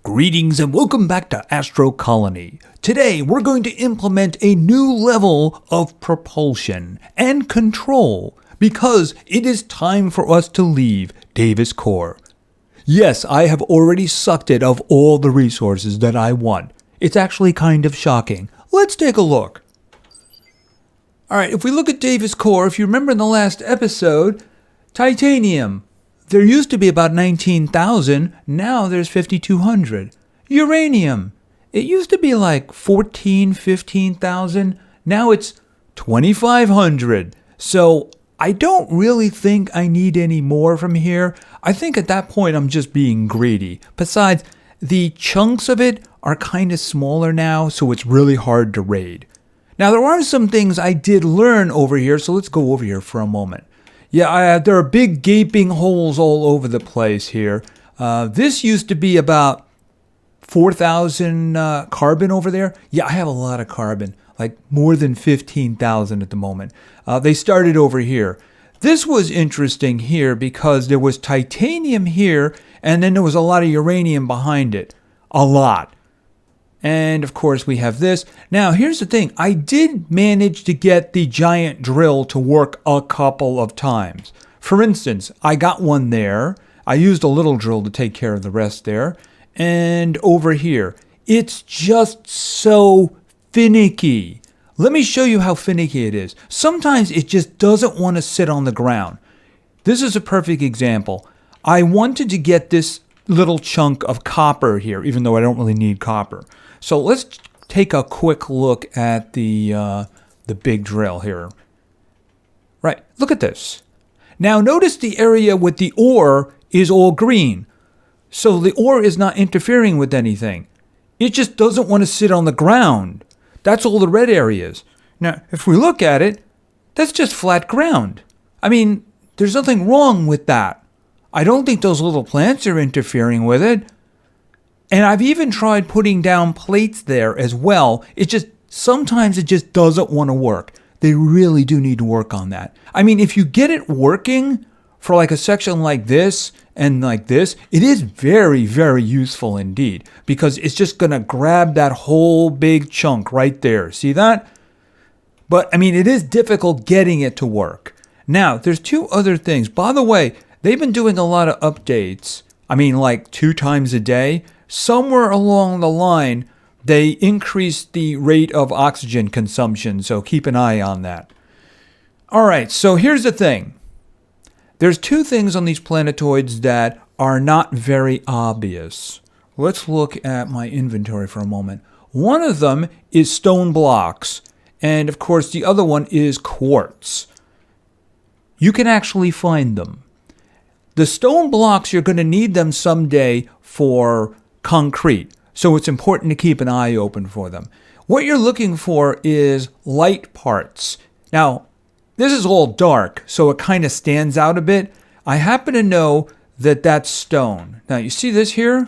Greetings and welcome back to Astro Colony. Today we're going to implement a new level of propulsion and control because it is time for us to leave Davis Core. Yes, I have already sucked it of all the resources that I want. It's actually kind of shocking. Let's take a look. Alright, if we look at Davis Core, if you remember in the last episode, titanium. There used to be about 19,000, now there's 5,200. Uranium, it used to be like 15,000, now it's 2,500. So I don't really think I need any more from here. I think at that point I'm just being greedy. Besides, the chunks of it are kind of smaller now, so it's really hard to raid. Now there are some things I did learn over here, so let's go over here for a moment. Yeah, there are big gaping holes all over the place here. This used to be about 4,000 carbon over there. Yeah, I have a lot of carbon, like more than 15,000 at the moment. They started over here. This was interesting here because there was titanium here, and then there was a lot of uranium behind it. A lot. And of course we have this. Now here's the thing. I did manage to get the giant drill to work a couple of times. For instance, I got one there. I used a little drill to take care of the rest there. And over here, it's just so finicky. Let me show you how finicky it is. Sometimes it just doesn't want to sit on the ground. This is a perfect example. I wanted to get this little chunk of copper here, even though I don't really need copper. So let's take a quick look at the big drill here. Right, look at this. Now notice the area with the ore is all green. So the ore is not interfering with anything. It just doesn't want to sit on the ground. That's all the red areas. Now, if we look at it, that's just flat ground. I mean, there's nothing wrong with that. I don't think those little plants are interfering with it. And I've even tried putting down plates there as well. Sometimes it just doesn't want to work. They really do need to work on that. I mean, if you get it working for like a section like this and like this, it is very, very useful indeed because it's just going to grab that whole big chunk right there. See that? But I mean, it is difficult getting it to work. Now, there's two other things. By the way, they've been doing a lot of updates. I mean, like 2 times a day. Somewhere along the line, they increased the rate of oxygen consumption, so keep an eye on that. All right, so here's the thing. There's 2 things on these planetoids that are not very obvious. Let's look at my inventory for a moment. One of them is stone blocks, and of course the other one is quartz. You can actually find them. The stone blocks, you're going to need them someday for concrete, so it's important to keep an eye open for them. What you're looking for is light parts. Now, this is all dark, so it kind of stands out a bit. I happen to know that that's stone. Now, you see this here?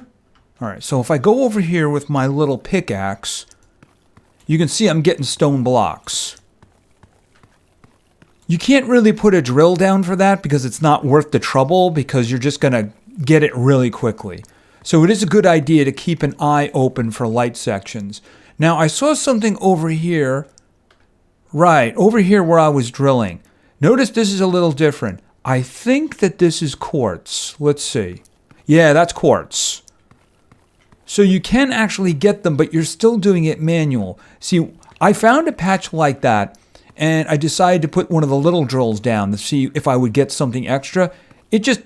All right, so if I go over here with my little pickaxe, you can see I'm getting stone blocks. You can't really put a drill down for that because it's not worth the trouble because you're just going to get it really quickly. So it is a good idea to keep an eye open for light sections. Now, I saw something over here. Right, over here where I was drilling. Notice this is a little different. I think that this is quartz. Let's see. Yeah, that's quartz. So you can actually get them, but you're still doing it manual. See, I found a patch like that, and I decided to put one of the little drills down to see if I would get something extra. It just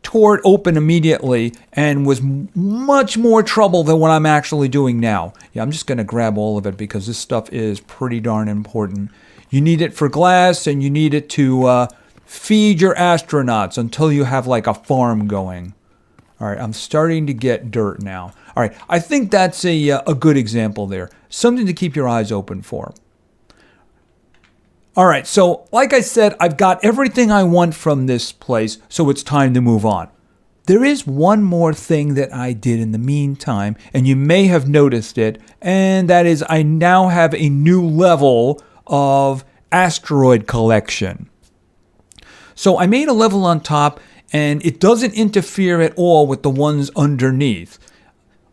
tore it open immediately and was much more trouble than what I'm actually doing now. Yeah, I'm just going to grab all of it because this stuff is pretty darn important. You need it for glass and you need it to feed your astronauts until you have like a farm going. All right, I'm starting to get dirt now. All right, I think that's a good example there. Something to keep your eyes open for. All right, so like I said, I've got everything I want from this place, so it's time to move on. There is one more thing that I did in the meantime, and you may have noticed it, and that is I now have a new level of asteroid collection. So I made a level on top, and it doesn't interfere at all with the ones underneath.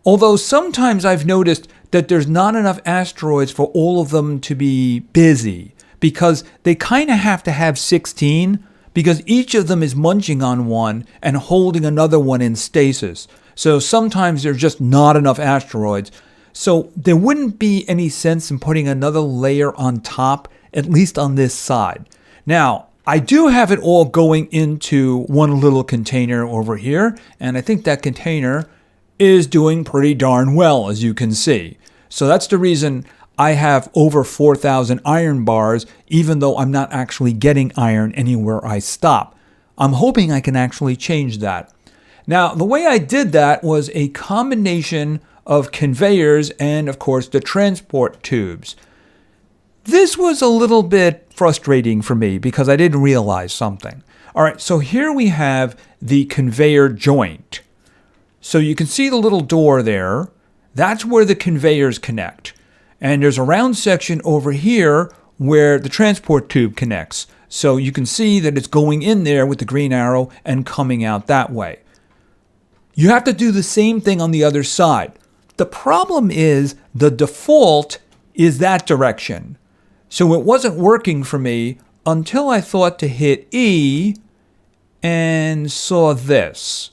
Although sometimes I've noticed that there's not enough asteroids for all of them to be busy, because they kind of have to have 16, because each of them is munching on one and holding another one in stasis. So sometimes there's just not enough asteroids. So there wouldn't be any sense in putting another layer on top, at least on this side. Now, I do have it all going into one little container over here, and I think that container is doing pretty darn well, as you can see. So that's the reason I have over 4,000 iron bars, even though I'm not actually getting iron anywhere I stop. I'm hoping I can actually change that. Now, the way I did that was a combination of conveyors and, of course, the transport tubes. This was a little bit frustrating for me because I didn't realize something. All right, so here we have the conveyor joint. So you can see the little door there. That's where the conveyors connect. And there's a round section over here where the transport tube connects. So you can see that it's going in there with the green arrow and coming out that way. You have to do the same thing on the other side. The problem is the default is that direction. So it wasn't working for me until I thought to hit E and saw this.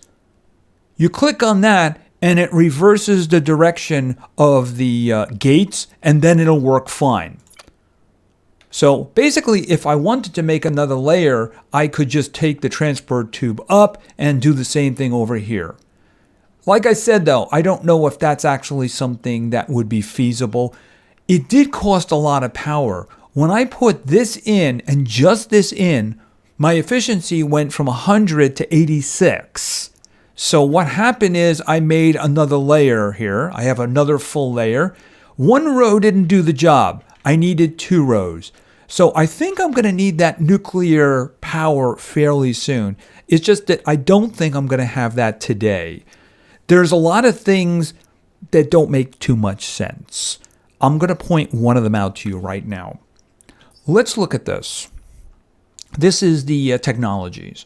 You click on that and it reverses the direction of the gates, and then it'll work fine. So basically, if I wanted to make another layer, I could just take the transport tube up and do the same thing over here. Like I said, though, I don't know if that's actually something that would be feasible. It did cost a lot of power. When I put this in, and just this in, my efficiency went from 100 to 86. So what happened is I made another layer here. I have another full layer. One row didn't do the job. I needed 2 rows. So I think I'm going to need that nuclear power fairly soon. It's just that I don't think I'm going to have that today. There's a lot of things that don't make too much sense. I'm going to point one of them out to you right now. Let's look at this. This is the technologies.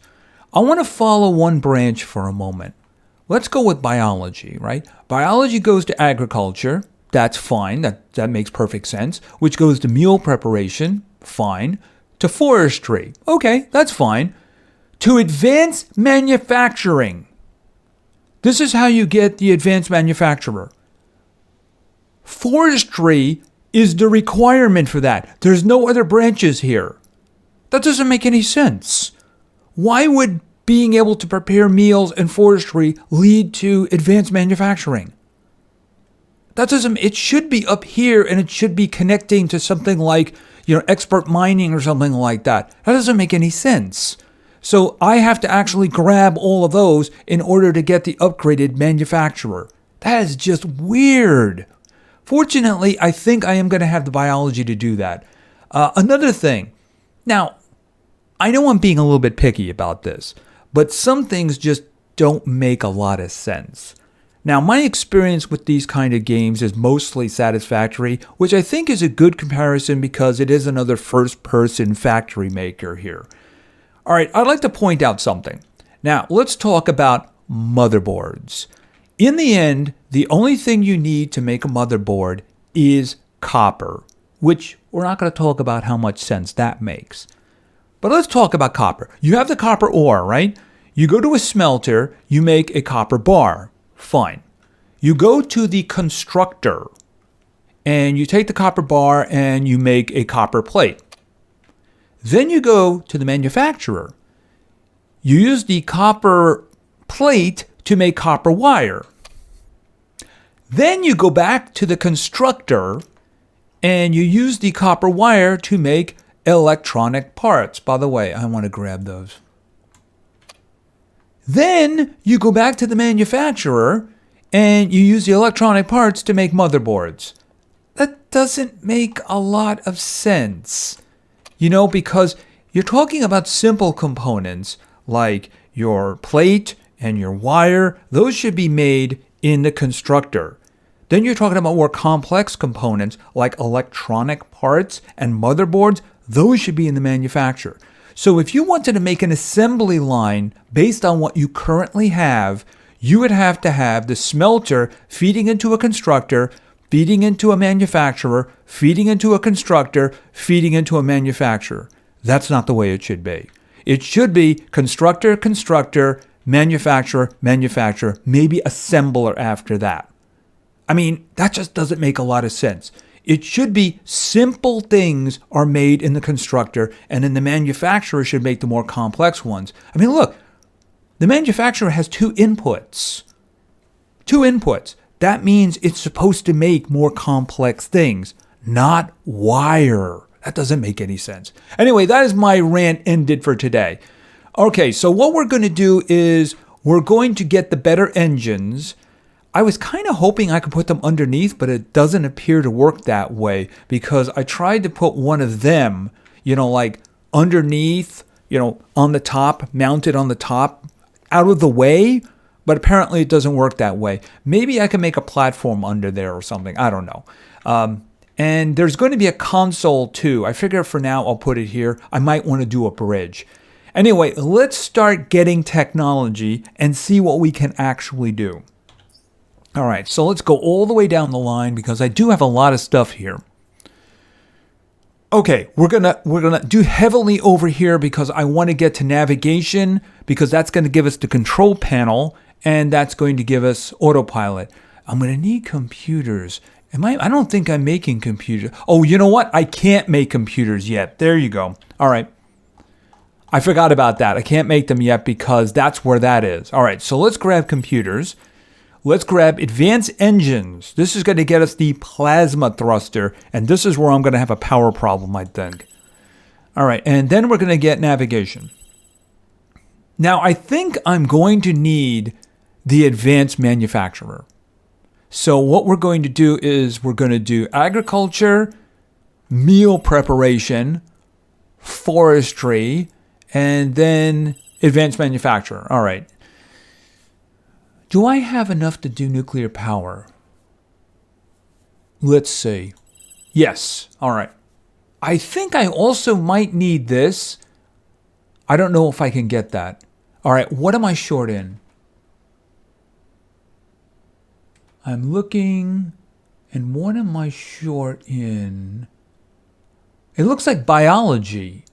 I want to follow one branch for a moment. Let's go with biology, right? Biology goes to agriculture. That's fine. That makes perfect sense. Which goes to meal preparation. Fine. To forestry. Okay, that's fine. To advanced manufacturing. This is how you get the advanced manufacturer. Forestry is the requirement for that. There's no other branches here. That doesn't make any sense. Why would being able to prepare meals and forestry lead to advanced manufacturing? It should be up here, and it should be connecting to something like, expert mining or something like that. That doesn't make any sense. So I have to actually grab all of those in order to get the upgraded manufacturer. That is just weird. Fortunately, I think I am going to have the biology to do that. Another thing. Now, I know I'm being a little bit picky about this, but some things just don't make a lot of sense. Now, my experience with these kind of games is mostly satisfactory, which I think is a good comparison because it is another first-person factory maker here. All right, I'd like to point out something. Now, let's talk about motherboards. In the end, the only thing you need to make a motherboard is copper, which we're not going to talk about how much sense that makes. But let's talk about copper. You have the copper ore, right? You go to a smelter, you make a copper bar. Fine. You go to the constructor, and you take the copper bar and you make a copper plate. Then you go to the manufacturer. You use the copper plate to make copper wire. Then you go back to the constructor and you use the copper wire to make electronic parts. By the way, I want to grab those. Then you go back to the manufacturer and you use the electronic parts to make motherboards. That doesn't make a lot of sense. Because you're talking about simple components like your plate and your wire. Those should be made in the constructor. Then you're talking about more complex components like electronic parts and motherboards. Those should be in the manufacturer. So if you wanted to make an assembly line based on what you currently have, you would have to have the smelter feeding into a constructor, feeding into a manufacturer, feeding into a constructor, feeding into a manufacturer. That's not the way it should be. It should be constructor, constructor, manufacturer, manufacturer, maybe assembler after that. I mean, that just doesn't make a lot of sense. It should be simple things are made in the constructor, and then the manufacturer should make the more complex ones. I mean, look, the manufacturer has two inputs. Two inputs. That means it's supposed to make more complex things, not wire. That doesn't make any sense. Anyway, that is my rant ended for today. Okay, so what we're going to do is we're going to get the better engines. I was kind of hoping I could put them underneath, but it doesn't appear to work that way because I tried to put one of them, like underneath, on the top, mounted on the top, out of the way, but apparently it doesn't work that way. Maybe I can make a platform under there or something. I don't know. And there's going to be a console too. I figure for now I'll put it here. I might want to do a bridge. Anyway, let's start getting technology and see what we can actually do. All right, so let's go all the way down the line because I do have a lot of stuff here. Okay, we're gonna do heavily over here because I want to get to navigation because that's going to give us the control panel and that's going to give us autopilot. I'm going to need computers. I don't think I'm making computers. Oh, you know what? I can't make computers yet. There you go. All right. I forgot about that. I can't make them yet because that's where that is. All right, so let's grab computers. Let's grab advanced engines. This is going to get us the plasma thruster, and this is where I'm going to have a power problem, I think. All right, and then we're going to get navigation. Now, I think I'm going to need the advanced manufacturer. So what we're going to do is we're going to do agriculture, meal preparation, forestry, and then advanced manufacturer. All right. Do I have enough to do nuclear power? Let's see. Yes. All right. I think I also might need this. I don't know if I can get that. All right. What am I short in? I'm looking. And what am I short in? It looks like biology.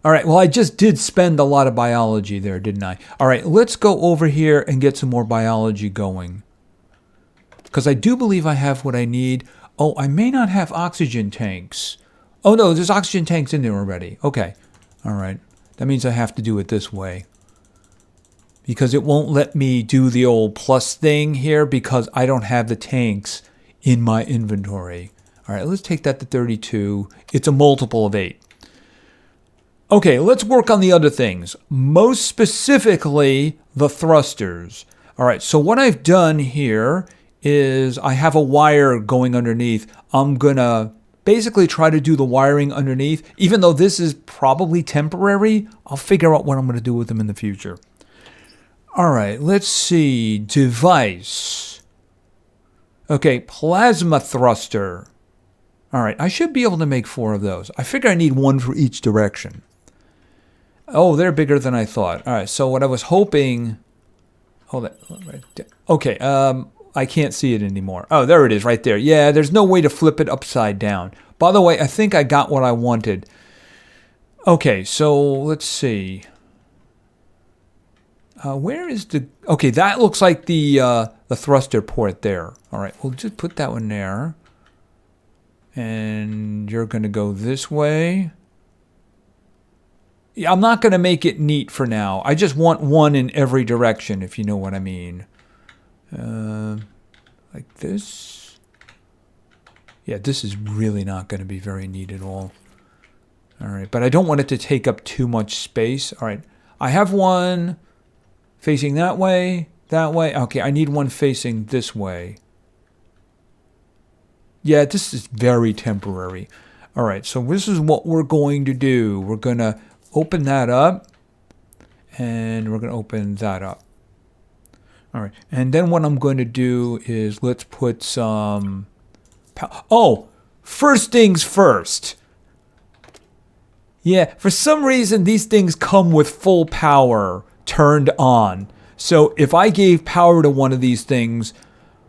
All right, well, I just did spend a lot of biology there, didn't I? All right, let's go over here and get some more biology going. Because I do believe I have what I need. Oh, I may not have oxygen tanks. Oh, no, there's oxygen tanks in there already. Okay, all right. That means I have to do it this way. Because it won't let me do the old plus thing here because I don't have the tanks in my inventory. All right, let's take that to 32. It's a multiple of 8. Okay, let's work on the other things. Most specifically, the thrusters. All right, so what I've done here is I have a wire going underneath. I'm going to basically try to do the wiring underneath. Even though this is probably temporary, I'll figure out what I'm going to do with them in the future. All right, let's see. Device. Okay, plasma thruster. All right, I should be able to make 4 of those. I figure I need 1 for each direction. Oh, they're bigger than I thought. All right, so what I was hoping... Hold on. Okay, I can't see it anymore. Oh, there it is right there. Yeah, there's no way to flip it upside down. By the way, I think I got what I wanted. Okay, so let's see. Where is the... Okay, that looks like the thruster port there. All right, we'll just put that one there. And you're going to go this way. Yeah, I'm not going to make it neat for now. I just want 1 in every direction, if you know what I mean. Like this. Yeah, this is really not going to be very neat at all. All right, but I don't want it to take up too much space. All right, I have 1 facing that way, that way. Okay, I need 1 facing this way. Yeah, this is very temporary. All right, so this is what we're going to do. We're going to open that up, and we're going to open that up. All right, and then what I'm going to do is let's put some... Oh, first things first. Yeah, for some reason, these things come with full power turned on. So if I gave power to one of these things,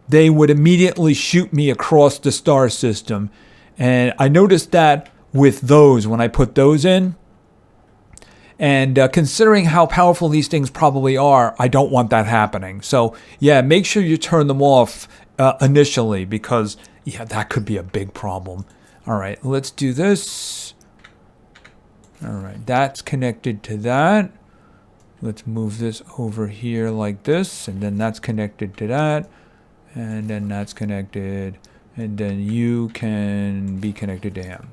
they would immediately shoot me across the star system. And I noticed that with those when I put those in. And considering how powerful these things probably are, I don't want that happening. So yeah, make sure you turn them off initially, because yeah, that could be a big problem. All right, let's do this. All right, that's connected to that. Let's move this over here like this, and then that's connected to that, and then that's connected, and then you can be connected to him.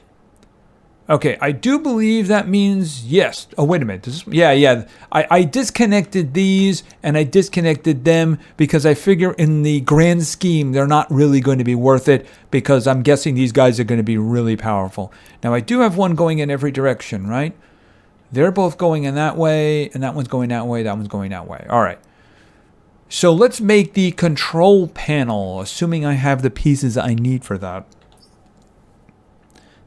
Okay, I do believe that means yes. Oh, wait a minute. Yeah. I disconnected these and I disconnected them because I figure in the grand scheme, they're not really going to be worth it, because I'm guessing these guys are going to be really powerful. Now, I do have one going in every direction, right? They're both going in that way, and that one's going that way, that one's going that way. All right. So let's make the control panel, assuming I have the pieces I need for that.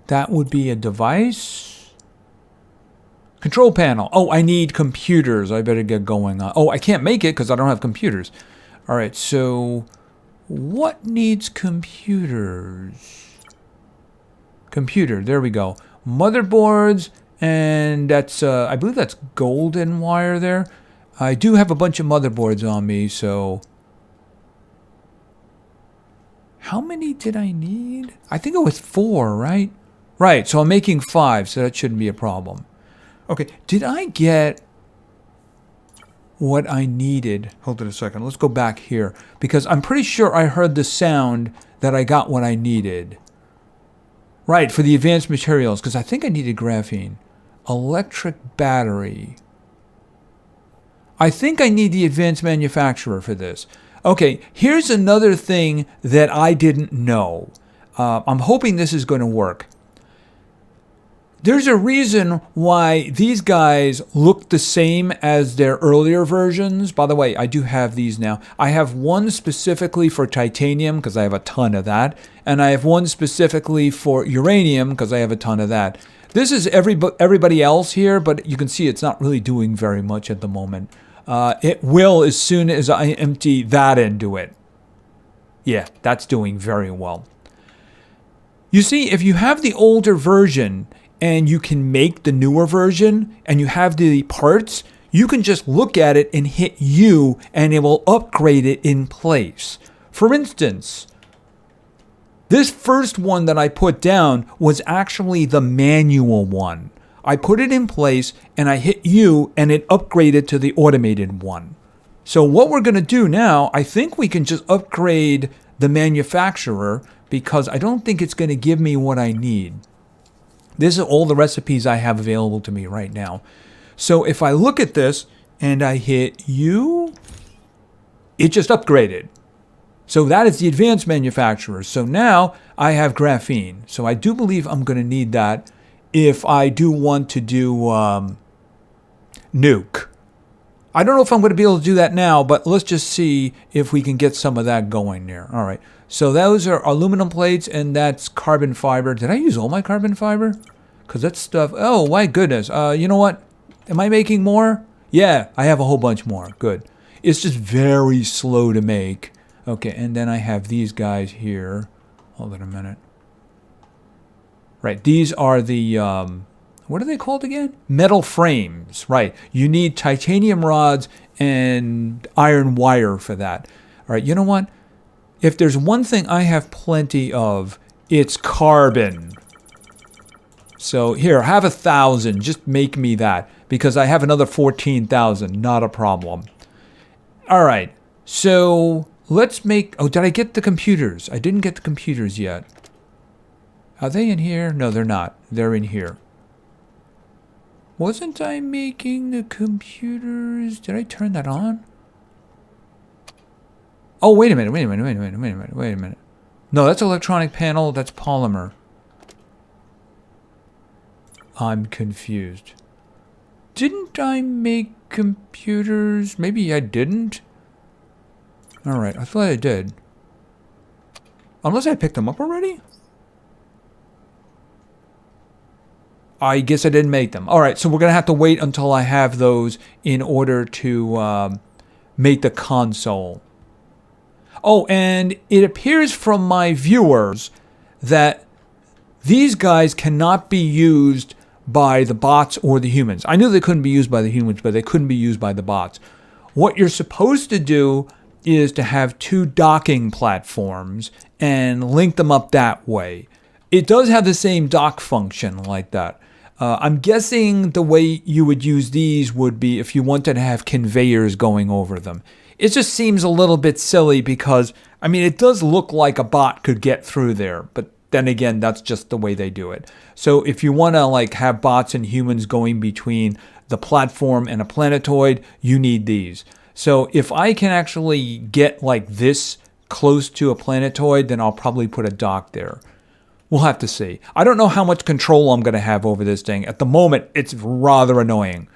That would be a device. Control panel. Oh, I need computers. I better get going on. Oh, I can't make it because I don't have computers. All right, so what needs computers? Computer, there we go. Motherboards, and that's, I believe that's golden wire there. I do have a bunch of motherboards on me, so... How many did I need? I think it was 4, right? Right, so I'm making 5, so that shouldn't be a problem. Okay, did I get what I needed? Hold it a second, let's go back here, because I'm pretty sure I heard the sound that I got what I needed. Right, for the advanced materials, because I think I needed graphene. Electric battery. I think I need the advanced manufacturer for this. Okay, here's another thing that I didn't know. I'm hoping this is going to work. There's a reason why these guys look the same as their earlier versions. By the way, I do have these now. I have one specifically for titanium, because I have a ton of that. And I have one specifically for uranium, because I have a ton of that. This is everybody else here, but you can see it's not really doing very much at the moment. It will as soon as I empty that into it. Yeah, that's doing very well. You see, if you have the older version and you can make the newer version and you have the parts, you can just look at it and hit U and it will upgrade it in place. For instance, this first one that I put down was actually the manual one. I put it in place and I hit U and it upgraded to the automated one. So what we're going to do now, I think we can just upgrade the manufacturer, because I don't think it's going to give me what I need. This is all the recipes I have available to me right now. So if I look at this and I hit U, it just upgraded. So that is the advanced manufacturer. So now I have graphene. So I do believe I'm going to need that if I do want to do nuke. I don't know if I'm going to be able to do that now, but let's just see if we can get some of that going there. All right. So those are aluminum plates, and that's carbon fiber. Did I use all my carbon fiber? Because that stuff... Oh, my goodness. You know what? Am I making more? Yeah, I have a whole bunch more. Good. It's just very slow to make. Okay, and then I have these guys here. Hold on a minute. Right, these are the... what are they called again? Metal frames. Right. You need titanium rods and iron wire for that. All right, you know what? If there's one thing I have plenty of, it's carbon. So here, have 1,000. Just make me that, because I have another 14,000. Not a problem. All right. So let's make... Oh, did I get the computers? I didn't get the computers yet. Are they in here? No, they're not. They're in here. Wasn't I making the computers? Did I turn that on? Oh, wait a minute. No, that's electronic panel. That's polymer. I'm confused. Didn't I make computers? Maybe I didn't. All right, I thought I did. Unless I picked them up already? I guess I didn't make them. All right, so we're going to have to wait until I have those in order to make the console. Oh, and it appears from my viewers that these guys cannot be used by the bots or the humans. I knew they couldn't be used by the humans, but they couldn't be used by the bots. What you're supposed to do is to have 2 docking platforms and link them up that way. It does have the same dock function like that. I'm guessing the way you would use these would be if you wanted to have conveyors going over them. It just seems a little bit silly because, I mean, it does look like a bot could get through there, but then again, that's just the way they do it. So if you want to like have bots and humans going between the platform and a planetoid, you need these. So if I can actually get like this close to a planetoid, then I'll probably put a dock there. We'll have to see. I don't know how much control I'm going to have over this thing. At the moment, it's rather annoying.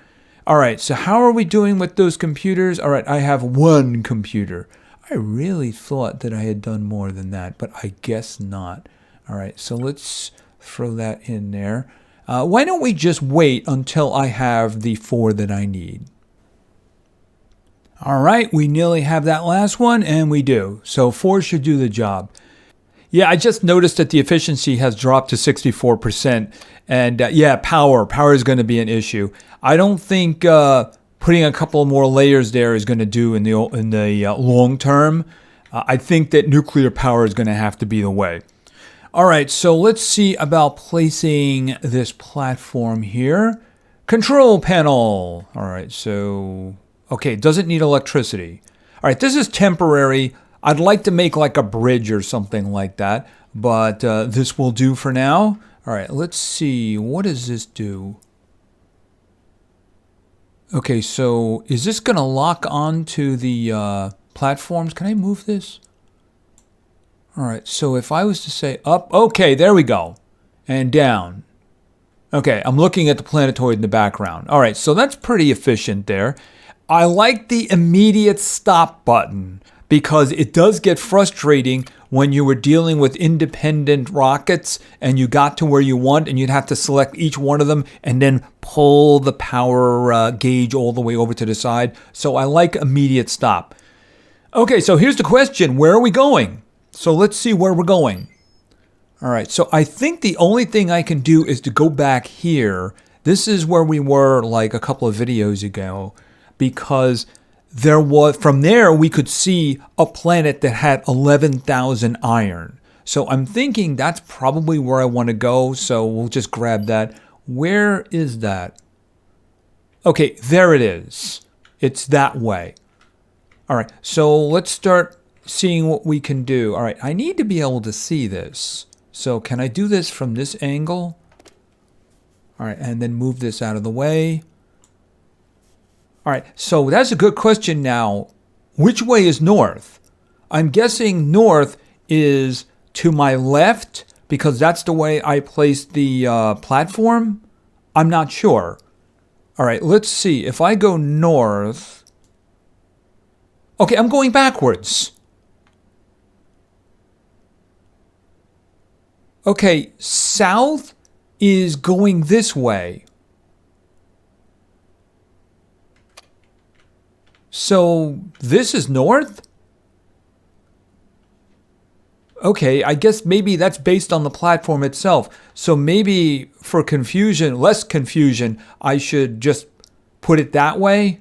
All right, so how are we doing with those computers? All right, I have 1 computer. I really thought that I had done more than that, but I guess not. All right, so let's throw that in there. Why don't we just wait until I have the 4 that I need? All right, we nearly have that last one, and we do. So 4 should do the job. Yeah, I just noticed that the efficiency has dropped to 64%. And yeah, power is going to be an issue. I don't think putting a couple more layers there is going to do in the long term. I think that nuclear power is going to have to be the way. All right, so let's see about placing this platform here. Control panel. All right, so, okay, it doesn't need electricity. All right, this is temporary. I'd like to make like a bridge or something like that, but this will do for now. All right, let's see. What does this do? Okay, so is this going to lock onto the platforms? Can I move this? All right, so if I was to say up, okay, there we go, and down. Okay, I'm looking at the planetoid in the background. All right, so that's pretty efficient there. I like the immediate stop button because it does get frustrating when you were dealing with independent rockets and you got to where you want and you'd have to select each one of them and then pull the power gauge all the way over to the side. So I like immediate stop. Okay, so here's the question. Where are we going? So let's see where we're going. All right, so I think the only thing I can do is to go back here. This is where we were like a couple of videos ago because there was, from there we could see a planet that had 11,000 iron. So I'm thinking that's probably where I want to go. So we'll just grab that. Where is that? Okay, there it is. It's that way. All right, so let's start seeing what we can do. All right, I need to be able to see this. So can I do this from this angle? All right, and then move this out of the way. All right, so that's a good question now. Which way is north? I'm guessing north is to my left because that's the way I placed the platform. I'm not sure. All right, let's see. If I go north... Okay, I'm going backwards. Okay, south is going this way. So this is north? Okay, I guess maybe that's based on the platform itself. So maybe for confusion, less confusion, I should just put it that way.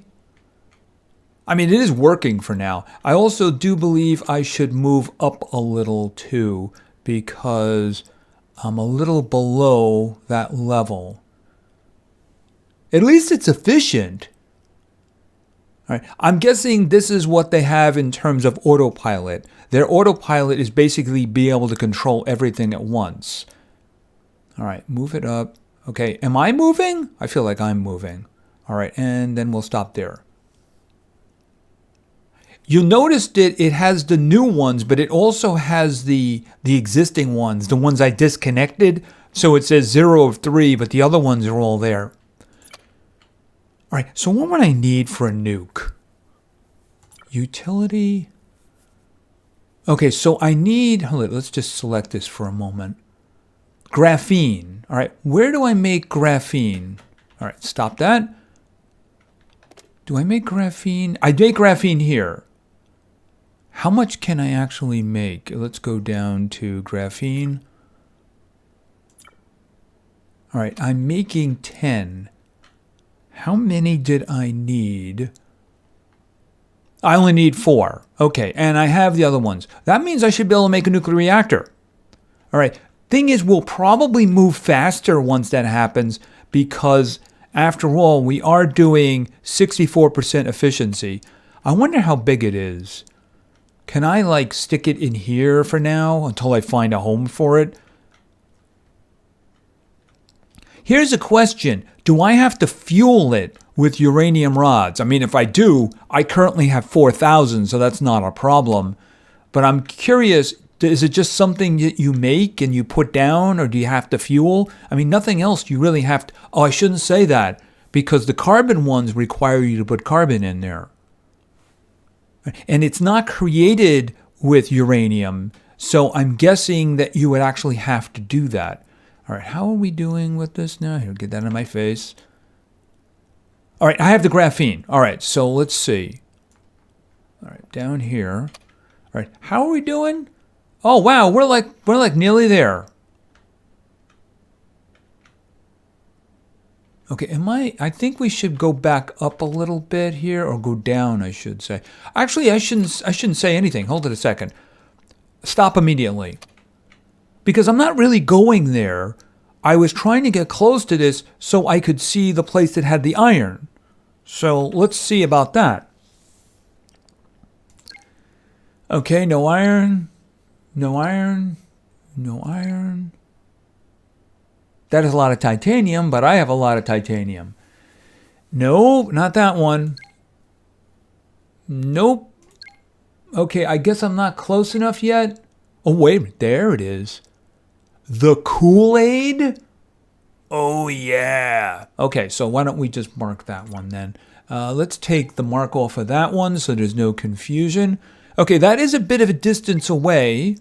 I mean, it is working for now. I also do believe I should move up a little too because I'm a little below that level. At least it's efficient. All right. I'm guessing this is what they have in terms of autopilot. Their autopilot is basically be able to control everything at once. All right, move it up. Okay, am I moving? I feel like I'm moving. All right, and then we'll stop there. You'll notice that it has the new ones, but it also has the existing ones, the ones I disconnected. So it says 0 of 3, but the other ones are all there. All right, so what would I need for a nuke? Utility. Okay, so I need, hold on, let's just select this for a moment. Graphene. All right, where do I make graphene? All right, stop that. Do I make graphene? I make graphene here. How much can I actually make? Let's go down to graphene. All right, I'm making 10. How many did I need? I only need 4. Okay, and I have the other ones. That means I should be able to make a nuclear reactor. All right, thing is, we'll probably move faster once that happens because, after all, we are doing 64% efficiency. I wonder how big it is. Can I, like, stick it in here for now until I find a home for it? Here's a question. Do I have to fuel it with uranium rods? I mean, if I do, I currently have 4,000, so that's not a problem. But I'm curious, is it just something that you make and you put down, or do you have to fuel? I mean, nothing else you really have to... Oh, I shouldn't say that, because the carbon ones require you to put carbon in there. And it's not created with uranium, so I'm guessing that you would actually have to do that. All right, how are we doing with this now? Here, get that in my face. All right, I have the graphene. All right, so let's see. All right, down here. All right, how are we doing? Oh wow, we're like nearly there. Okay, I think we should go back up a little bit here, or go down, I should say. Actually, I shouldn't say anything. Hold it a second. Stop immediately. Because I'm not really going there. I was trying to get close to this so I could see the place that had the iron. So let's see about that. Okay, no iron. No iron. No iron. That is a lot of titanium, but I have a lot of titanium. No, not that one. Nope. Okay, I guess I'm not close enough yet. Oh, wait a minute. There it is. The Kool-Aid? Oh, yeah. Okay, so why don't we just mark that one then? Let's take the mark off of that one so there's no confusion. Okay, that is a bit of a distance away,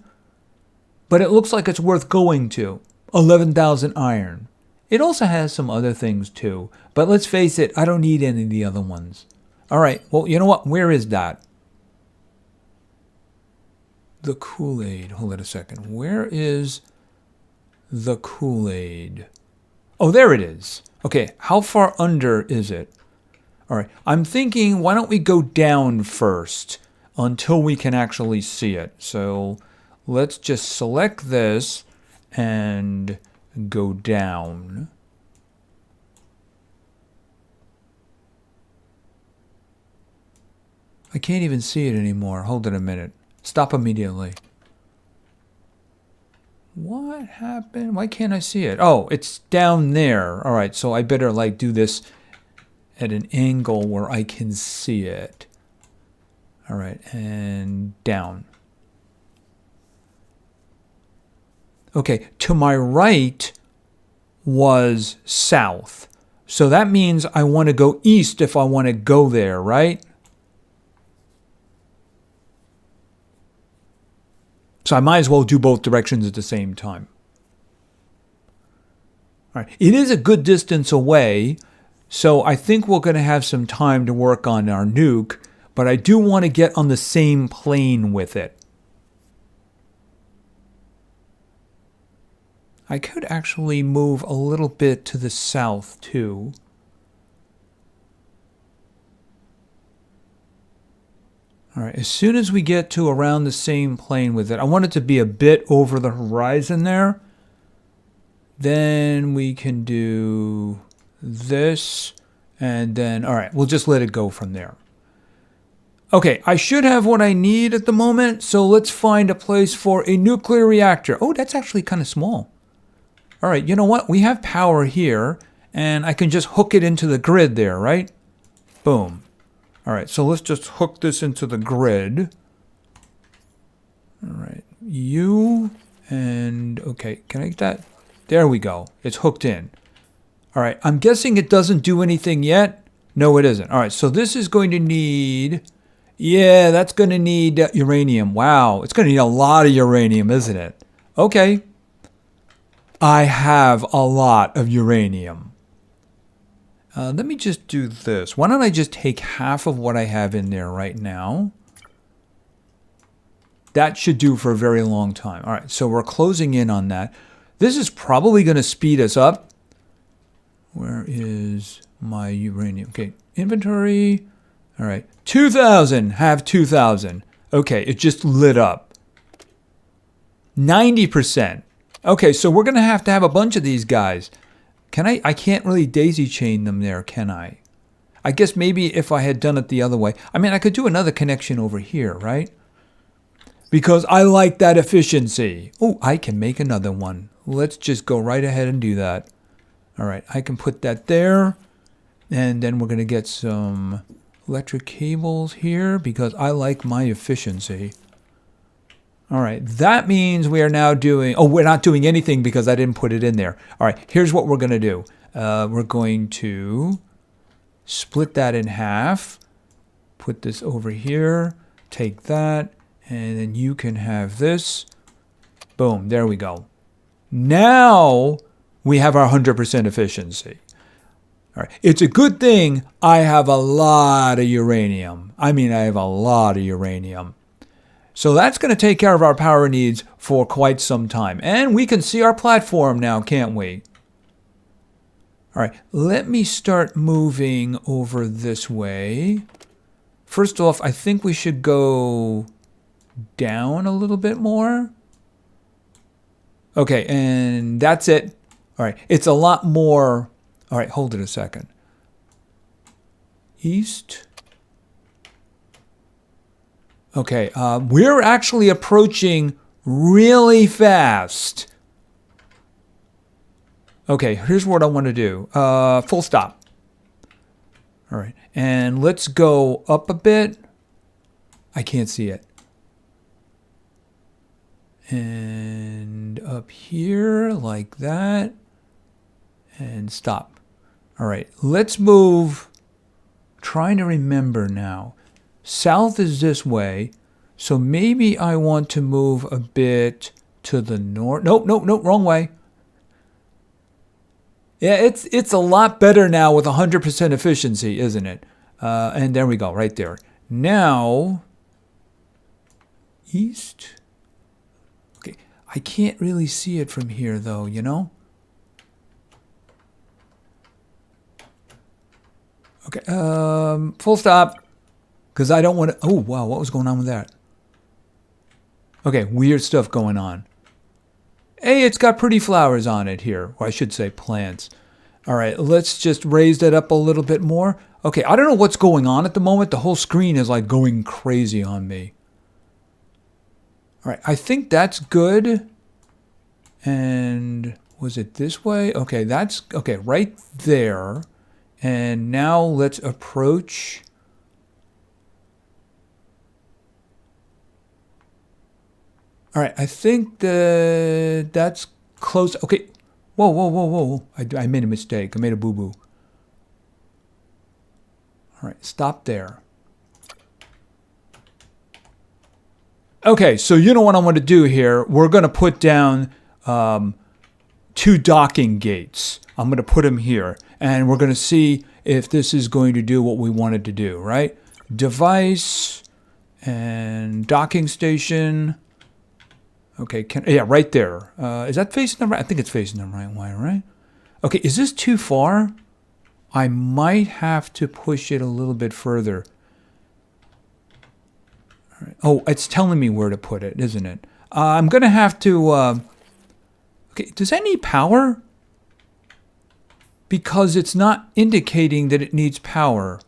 but it looks like it's worth going to. 11,000 iron. It also has some other things too, but let's face it, I don't need any of the other ones. All right, well, you know what? Where is that? The Kool-Aid. Hold on a second. Where is the Kool-Aid? Oh, there it is. Okay, how far under is it? All right, I'm thinking, why don't we go down first until we can actually see it? So let's just select this and go down. I can't even see it anymore. Hold it a minute. Stop immediately. What happened? Why can't I see it? Oh, it's down there. All right, so I better like do this at an angle where I can see it. All right, and down. Okay, to my right was south. So that means I want to go east if I want to go there, right? So I might as well do both directions at the same time. All right, it is a good distance away, so I think we're going to have some time to work on our nuke, but I do want to get on the same plane with it. I could actually move a little bit to the south too. All right, as soon as we get to around the same plane with it, I want it to be a bit over the horizon there. Then we can do this, and then, all right, we'll just let it go from there. Okay, I should have what I need at the moment, so let's find a place for a nuclear reactor. Oh, that's actually kind of small. All right, you know what? We have power here, and I can just hook it into the grid there, right? Boom. All right, so let's just hook this into the grid. All right, you and, okay, can I get that? There we go. It's hooked in. All right, I'm guessing it doesn't do anything yet. No, it isn't. All right, so this is going to need, yeah, that's going to need uranium. Wow, it's going to need a lot of uranium, isn't it? Okay. I have a lot of uranium. Let me just do this. Why don't I just take half of what I have in there right now? That should do for a very long time. All right, so we're closing in on that. This is probably going to speed us up. Where is my uranium? Okay, inventory. All right, 2,000. Have 2,000. Okay, it just lit up. 90%. Okay, so we're going to have a bunch of these guys. Can I can't really daisy chain them there, can I? I guess maybe if I had done it the other way. I mean, I could do another connection over here, right? Because I like that efficiency. Oh, I can make another one. Let's just go right ahead and do that. All right, I can put that there. And then we're going to get some electric cables here because I like my efficiency. All right, that means we are now doing... Oh, we're not doing anything because I didn't put it in there. All right, here's what we're going to do. We're going to split that in half. Put this over here. Take that. And then you can have this. Boom, there we go. Now we have our 100% efficiency. All right. It's a good thing I have a lot of uranium. I mean, I have a lot of uranium. So that's going to take care of our power needs for quite some time. And we can see our platform now, can't we? All right, let me start moving over this way. First off, I think we should go down a little bit more. Okay, and that's it. All right, it's a lot more. All right, hold it a second. East. Okay, we're actually approaching really fast. Okay, here's what I want to do. Full stop. All right, and let's go up a bit. I can't see it. And up here like that. And stop. All right, let's move. Trying to remember now. South is this way. So maybe I want to move a bit to the north. Nope, wrong way. Yeah, it's a lot better now with 100% efficiency, isn't it? And there we go, right there. Now, east. Okay, I can't really see it from here, though, you know? Okay, full stop. Because I don't want to... Oh, wow, what was going on with that? Okay, weird stuff going on. Hey, it's got pretty flowers on it here. Or I should say plants. All right, let's just raise that up a little bit more. Okay, I don't know what's going on at the moment. The whole screen is like going crazy on me. All right, I think that's good. And was it this way? Okay, that's... Okay, right there. And now let's approach... All right, I think that's close. Okay, whoa. I made a mistake. I made a boo-boo. All right, stop there. Okay, so you know what I want to do here. We're going to put down 2 docking gates. I'm going to put them here, and we're going to see if this is going to do what we wanted to do, right? Device and docking station. Okay, yeah, right there. Is that facing the right? I think it's facing the right way, right? Okay, is this too far? I might have to push it a little bit further. All right. Oh, it's telling me where to put it, isn't it? I'm going to have to... Okay, does that need power? Because it's not indicating that it needs power.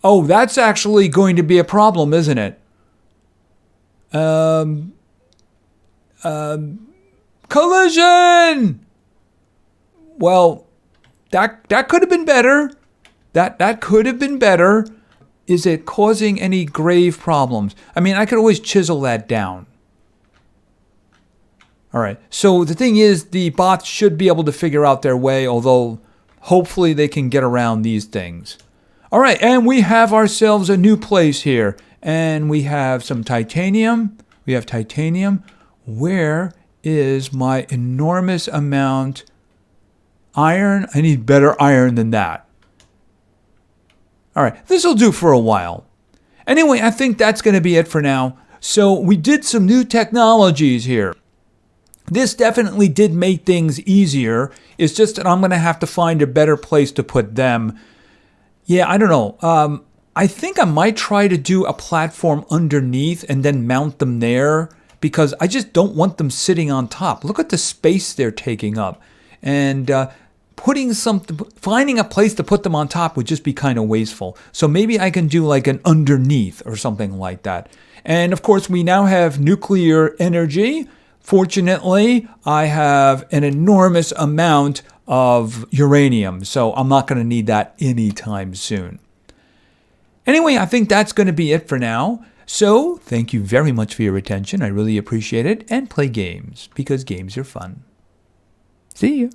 Oh, that's actually going to be a problem, isn't it? Collision! Well, that could have been better. That could have been better. Is it causing any grave problems? I mean, I could always chisel that down. All right. So the thing is, the bots should be able to figure out their way, although hopefully they can get around these things. All right, and we have ourselves a new place here. And we have some titanium. We have titanium. Where is my enormous amount Iron? I need better iron than that. All right, this will do for a while. Anyway, I think that's going to be it for now. So we did some new technologies here. This definitely did make things easier. It's just that I'm going to have to find a better place to put them. Yeah, I don't know. I think I might try to do a platform underneath and then mount them there because I just don't want them sitting on top. Look at the space they're taking up. And finding a place to put them on top would just be kind of wasteful. So maybe I can do like an underneath or something like that. And of course, we now have nuclear energy. Fortunately, I have an enormous amount of uranium, so I'm not going to need that anytime soon. Anyway, I think that's going to be it for now. So thank you very much for your attention. I really appreciate it. And play games because games are fun. See you.